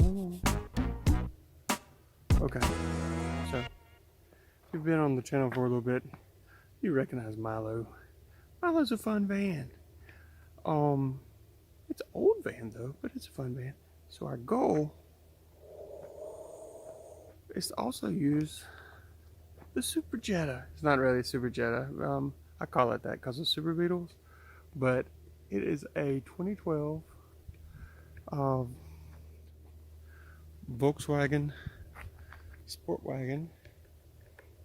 Oh. Okay, so if you've been on the channel for a little bit, you recognize Milo. Milo's a fun van. It's an old van though, but it's a fun van. So our goal is to also use the Super Jetta. It's not really a Super Jetta. I call it that because of Super Beetles, but it is a 2012 Volkswagen Sportwagen,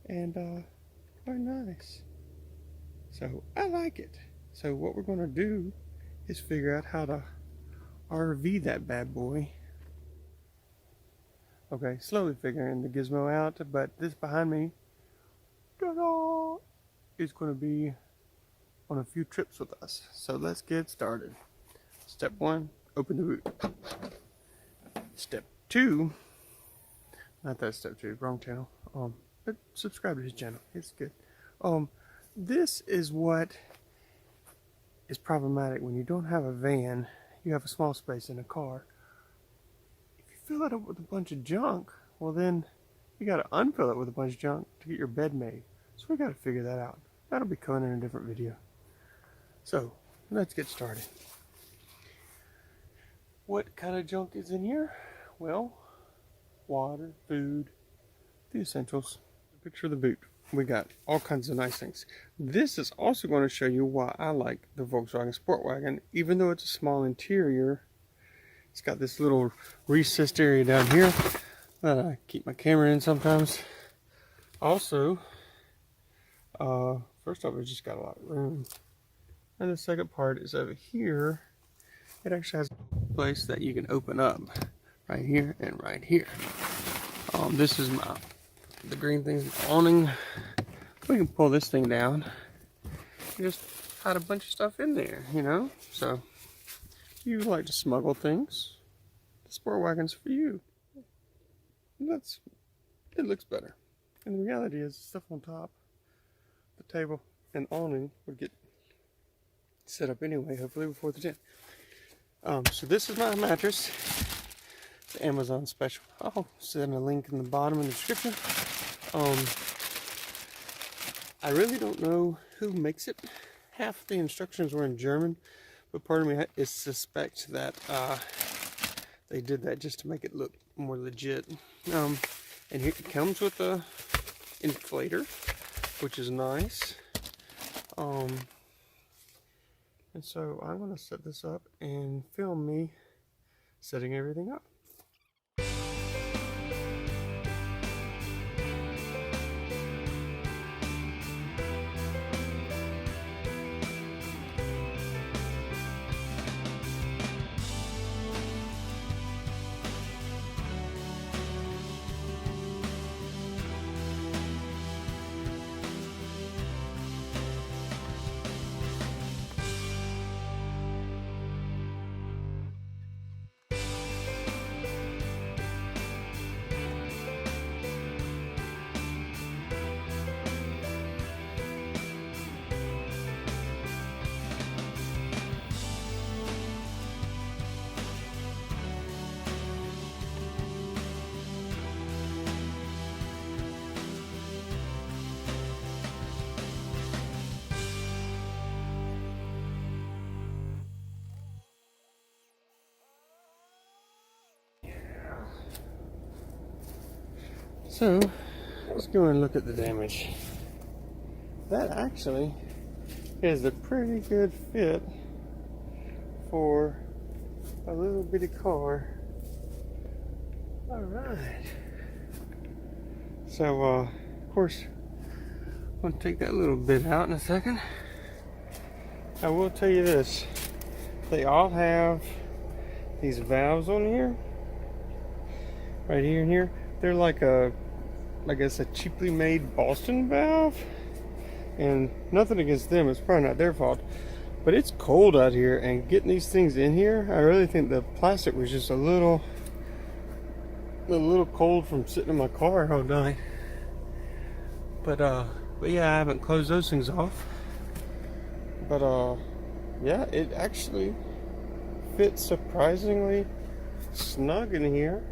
and very nice. So I like it. So what we're going to do is figure out how to RV that bad boy. Okay, slowly figuring the gizmo out, but this behind me, ta-da, is going to be on a few trips with us. So let's get started. Step 1, open the boot. Step 2, not that step 2, wrong channel. But subscribe to his channel. It's good. This is what is problematic when you don't have a van. You have a small space in a car. If you fill it up with a bunch of junk, well then you got to unfill it with a bunch of junk to get your bed made. So we got to figure that out. That'll be coming in a different video. So let's get started. What kind of junk is in here? Well, water, food, the essentials. Picture of the boot. We got all kinds of nice things. This is also going to show you why I like the Volkswagen Sportwagen. Even though it's a small interior, it's got this little recessed area down here that I keep my camera in sometimes. Also, first off, it's just got a lot of room. And the second part is over here. It actually has a place that you can open up right here and right here. This is the green thing's awning. We can pull this thing down and just hide a bunch of stuff in there, you know. So if you like to smuggle things, the Sportwagon's for you. It looks better. And the reality is, the stuff on top, the table and awning would get set up anyway, hopefully before the 10th. So this is my mattress. It's Amazon special. I'll send a link in the bottom in the description. I really don't know who makes it. Half the instructions were in German, but part of me is suspect that they did that just to make it look more legit. And here it comes with a inflator, which is nice. And so I'm going to set this up and film me setting everything up. So, let's go and look at the damage. That actually is a pretty good fit for a little bitty car. Alright. So, of course, I'm going to take that little bit out in a second. I will tell you this. They all have these valves on here. Right here and here. They're like I guess a cheaply made Boston valve, and nothing against them, it's probably not their fault, but it's cold out here, and getting these things in here, I really think the plastic was just a little cold from sitting in my car all night. But yeah, I haven't closed those things off, but yeah, it actually fits surprisingly snug in here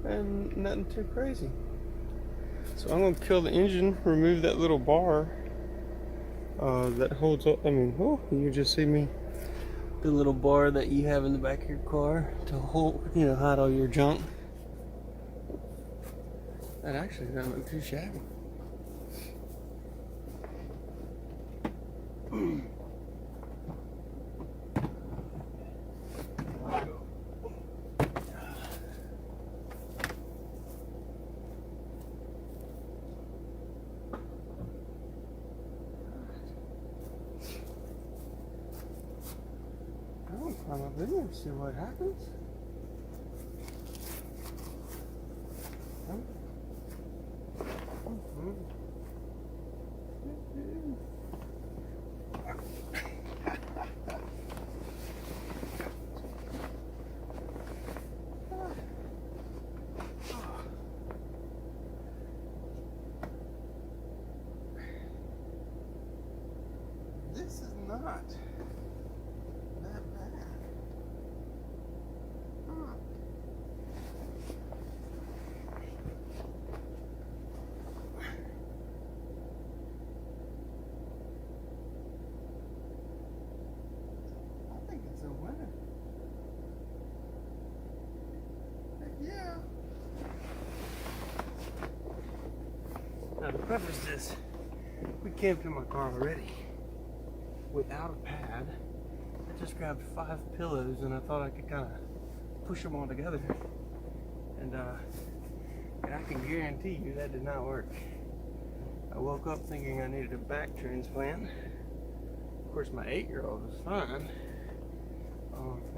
and nothing too crazy. So I'm gonna kill the engine, remove that little bar that holds up. I mean, oh, you just see me. The little bar that you have in the back of your car to hold, hide all your junk. That actually doesn't look too shabby. I'll climb up in there and see what happens. This is not that bad. I think it's a winner. Heck yeah. Now to preface this, we camped in my car already without a pad. I just grabbed 5 pillows and I thought I could kind of push them all together. And I can guarantee you that did not work. I woke up thinking I needed a back transplant. Of course, my 8-year-old was fine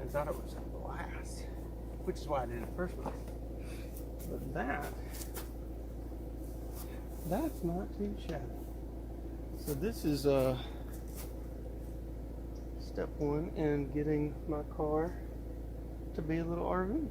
and thought it was a blast, which is why I did it in the first place. But that's not too shabby. So this is step one in getting my car to be a little RV.